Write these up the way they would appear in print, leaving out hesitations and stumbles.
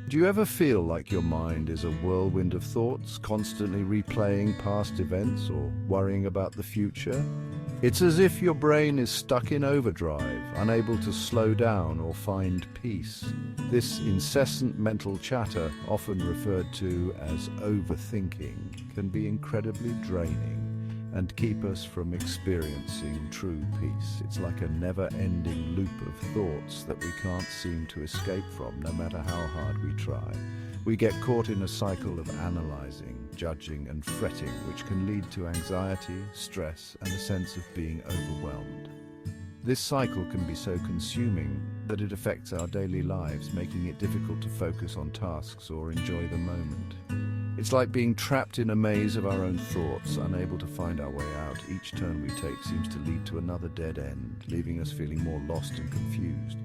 Do you ever feel like your mind is a whirlwind of thoughts, constantly replaying past events or worrying about the future? It's as if your brain is stuck in overdrive, unable to slow down or find peace. This incessant mental chatter, often referred to as overthinking, can be incredibly draining and keep us from experiencing true peace. It's like a never-ending loop of thoughts that we can't seem to escape from, no matter how hard we try. We get caught in a cycle of analyzing, judging, and fretting, which can lead to anxiety, stress, and a sense of being overwhelmed. This cycle can be so consuming that it affects our daily lives, making it difficult to focus on tasks or enjoy the moment. It's like being trapped in a maze of our own thoughts, unable to find our way out. Each turn we take seems to lead to another dead end, leaving us feeling more lost and confused.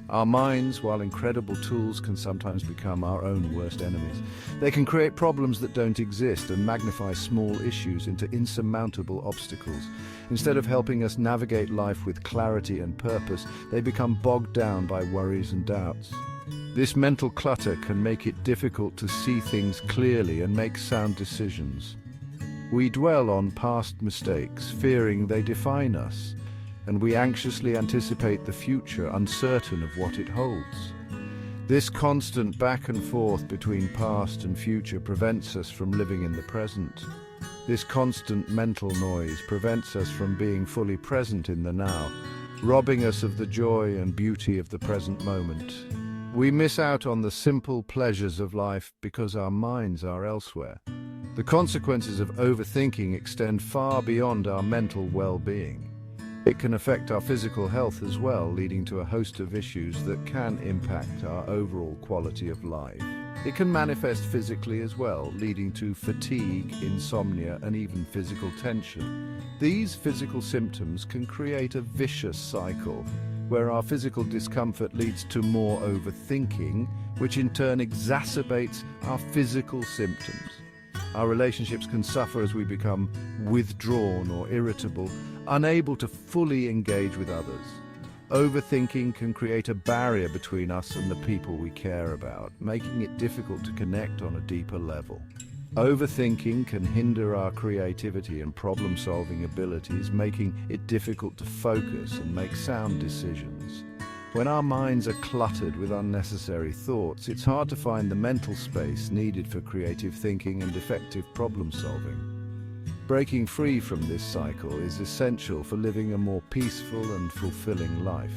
Our minds, while incredible tools, can sometimes become our own worst enemies. They can create problems that don't exist and magnify small issues into insurmountable obstacles. Instead of helping us navigate life with clarity and purpose, they become bogged down by worries and doubts. This mental clutter can make it difficult to see things clearly and make sound decisions. We dwell on past mistakes, fearing they define us, and we anxiously anticipate the future, uncertain of what it holds. This constant back and forth between past and future prevents us from living in the present. This constant mental noise prevents us from being fully present in the now, robbing us of the joy and beauty of the present moment. We miss out on the simple pleasures of life because our minds are elsewhere. The consequences of overthinking extend far beyond our mental well-being. It can affect our physical health as well, leading to a host of issues that can impact our overall quality of life. It can manifest physically as well, leading to fatigue, insomnia, and even physical tension. These physical symptoms can create a vicious cycle, where our physical discomfort leads to more overthinking, which in turn exacerbates our physical symptoms. Our relationships can suffer as we become withdrawn or irritable, unable to fully engage with others. Overthinking can create a barrier between us and the people we care about, making it difficult to connect on a deeper level. Overthinking can hinder our creativity and problem-solving abilities, making it difficult to focus and make sound decisions. When our minds are cluttered with unnecessary thoughts, it's hard to find the mental space needed for creative thinking and effective problem-solving. Breaking free from this cycle is essential for living a more peaceful and fulfilling life.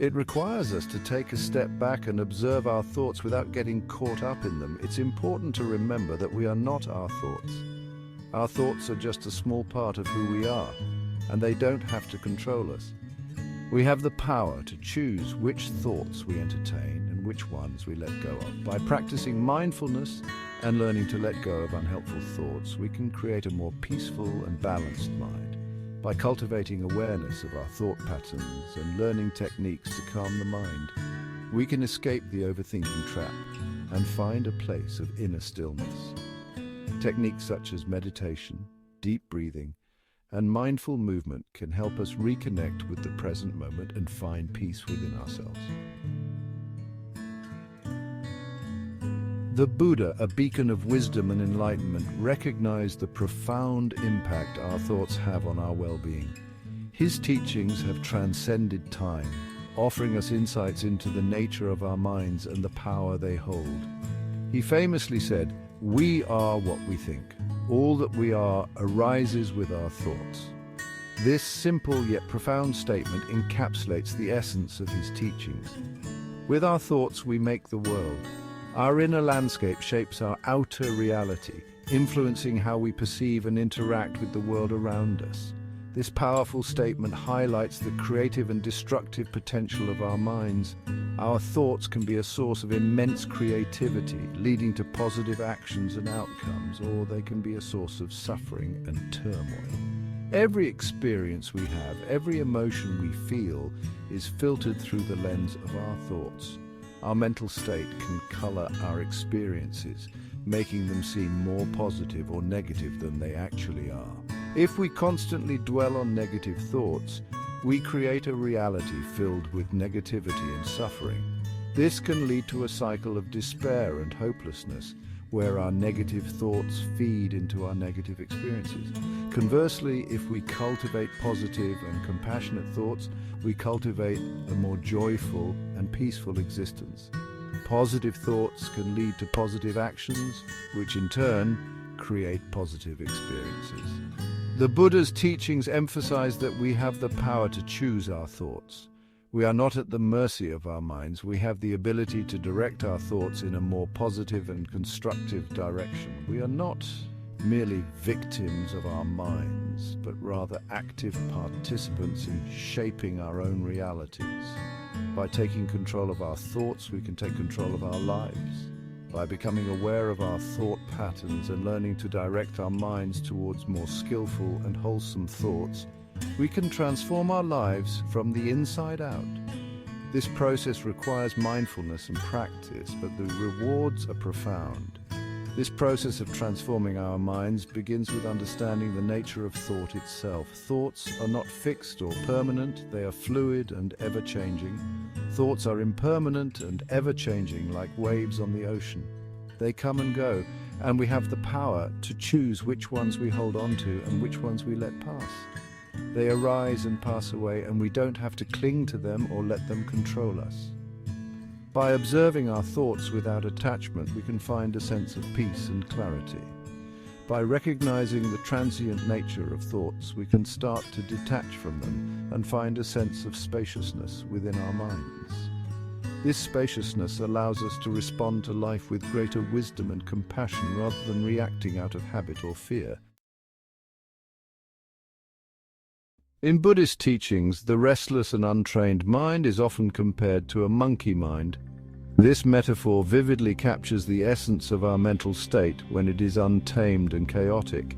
It requires us to take a step back and observe our thoughts without getting caught up in them. It's important to remember that we are not our thoughts. Our thoughts are just a small part of who we are, and they don't have to control us. We have the power to choose which thoughts we entertain and which ones we let go of. By practicing mindfulness and learning to let go of unhelpful thoughts, we can create a more peaceful and balanced mind. By cultivating awareness of our thought patterns and learning techniques to calm the mind, we can escape the overthinking trap and find a place of inner stillness. Techniques such as meditation, deep breathing, and mindful movement can help us reconnect with the present moment and find peace within ourselves. The Buddha, a beacon of wisdom and enlightenment, recognized the profound impact our thoughts have on our well-being. His teachings have transcended time, offering us insights into the nature of our minds and the power they hold. He famously said, "We are what we think. All that we are arises with our thoughts." This simple yet profound statement encapsulates the essence of his teachings. With our thoughts, we make the world. Our inner landscape shapes our outer reality, influencing how we perceive and interact with the world around us. This powerful statement highlights the creative and destructive potential of our minds. Our thoughts can be a source of immense creativity, leading to positive actions and outcomes, or they can be a source of suffering and turmoil. Every experience we have, every emotion we feel, is filtered through the lens of our thoughts. Our mental state can color our experiences, making them seem more positive or negative than they actually are. If we constantly dwell on negative thoughts, we create a reality filled with negativity and suffering. This can lead to a cycle of despair and hopelessness, where our negative thoughts feed into our negative experiences. Conversely, if we cultivate positive and compassionate thoughts, we cultivate a more joyful and peaceful existence. Positive thoughts can lead to positive actions, which in turn create positive experiences. The Buddha's teachings emphasize that we have the power to choose our thoughts. We are not at the mercy of our minds. We have the ability to direct our thoughts in a more positive and constructive direction. We are not merely victims of our minds, but rather active participants in shaping our own realities. By taking control of our thoughts, we can take control of our lives. By becoming aware of our thought patterns and learning to direct our minds towards more skillful and wholesome thoughts, we can transform our lives from the inside out. This process requires mindfulness and practice, but the rewards are profound. This process of transforming our minds begins with understanding the nature of thought itself. Thoughts are not fixed or permanent, they are fluid and ever-changing. Thoughts are impermanent and ever-changing, like waves on the ocean. They come and go, and we have the power to choose which ones we hold on to and which ones we let pass. They arise and pass away, and we don't have to cling to them or let them control us. By observing our thoughts without attachment, we can find a sense of peace and clarity. By recognizing the transient nature of thoughts, we can start to detach from them and find a sense of spaciousness within our minds. This spaciousness allows us to respond to life with greater wisdom and compassion rather than reacting out of habit or fear. In Buddhist teachings, the restless and untrained mind is often compared to a monkey mind. This metaphor vividly captures the essence of our mental state when it is untamed and chaotic.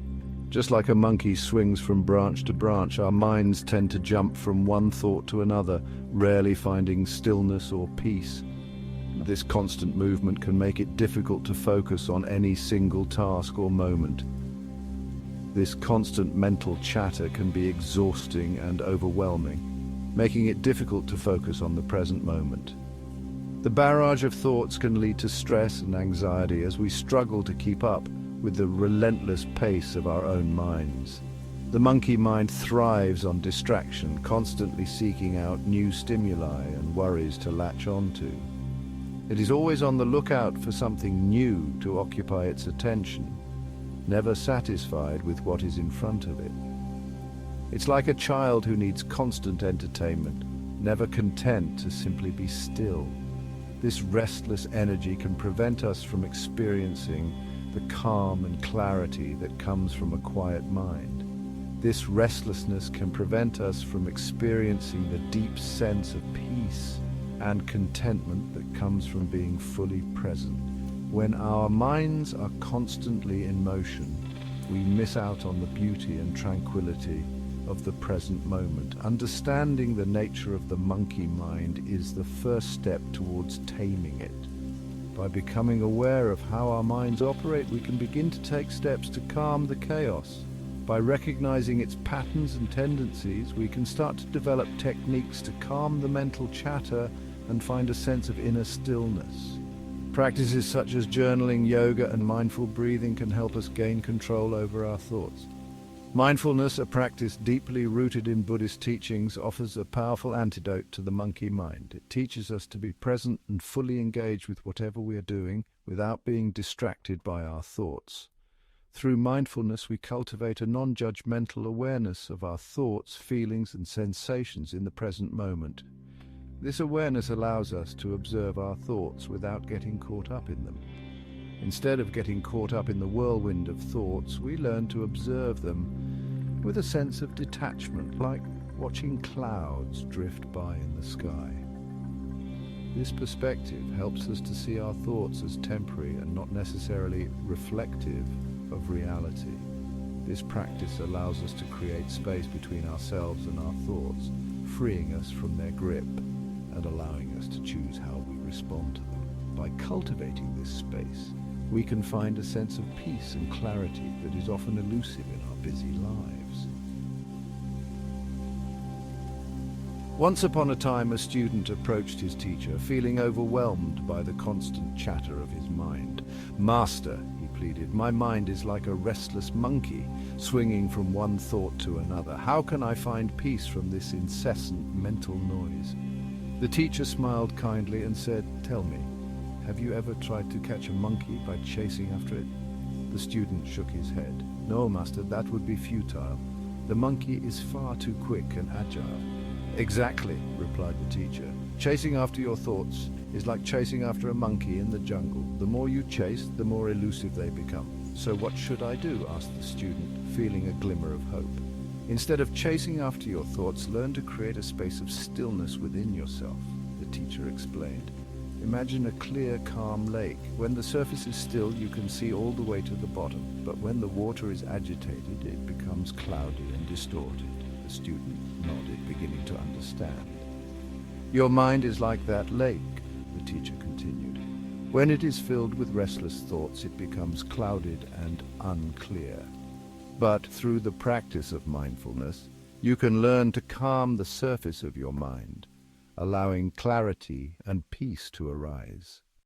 Just like a monkey swings from branch to branch, our minds tend to jump from one thought to another, rarely finding stillness or peace. This constant movement can make it difficult to focus on any single task or moment. This constant mental chatter can be exhausting and overwhelming, making it difficult to focus on the present moment. The barrage of thoughts can lead to stress and anxiety as we struggle to keep up with the relentless pace of our own minds. The monkey mind thrives on distraction, constantly seeking out new stimuli and worries to latch onto. It is always on the lookout for something new to occupy its attention, never satisfied with what is in front of it. It's like a child who needs constant entertainment, never content to simply be still. This restless energy can prevent us from experiencing the calm and clarity that comes from a quiet mind. This restlessness can prevent us from experiencing the deep sense of peace and contentment that comes from being fully present. When our minds are constantly in motion, we miss out on the beauty and tranquility of the present moment. Understanding the nature of the monkey mind is the first step towards taming it. By becoming aware of how our minds operate, we can begin to take steps to calm the chaos. By recognizing its patterns and tendencies, we can start to develop techniques to calm the mental chatter and find a sense of inner stillness. Practices such as journaling, yoga, and mindful breathing can help us gain control over our thoughts. Mindfulness, a practice deeply rooted in Buddhist teachings, offers a powerful antidote to the monkey mind. It teaches us to be present and fully engaged with whatever we are doing without being distracted by our thoughts. Through mindfulness, we cultivate a non-judgmental awareness of our thoughts, feelings, and sensations in the present moment. This awareness allows us to observe our thoughts without getting caught up in them. Instead of getting caught up in the whirlwind of thoughts, we learn to observe them with a sense of detachment, like watching clouds drift by in the sky. This perspective helps us to see our thoughts as temporary and not necessarily reflective of reality. This practice allows us to create space between ourselves and our thoughts, freeing us from their grip and allowing us to choose how we respond to them. By cultivating this space, we can find a sense of peace and clarity that is often elusive in our busy lives. Once upon a time, a student approached his teacher, feeling overwhelmed by the constant chatter of his mind. "Master," he pleaded, "my mind is like a restless monkey, swinging from one thought to another. How can I find peace from this incessant mental noise?" The teacher smiled kindly and said, "Tell me, have you ever tried to catch a monkey by chasing after it?" The student shook his head. "No, master, that would be futile. The monkey is far too quick and agile." "Exactly," replied the teacher. "Chasing after your thoughts is like chasing after a monkey in the jungle. The more you chase, the more elusive they become. So what should I do?" asked the student, feeling a glimmer of hope. "Instead of chasing after your thoughts, learn to create a space of stillness within yourself," the teacher explained. "Imagine a clear, calm lake. When the surface is still, you can see all the way to the bottom. But when the water is agitated, it becomes cloudy and distorted." The student nodded, beginning to understand. "Your mind is like that lake," the teacher continued. "When it is filled with restless thoughts, it becomes clouded and unclear. But through the practice of mindfulness, you can learn to calm the surface of your mind, allowing clarity and peace to arise."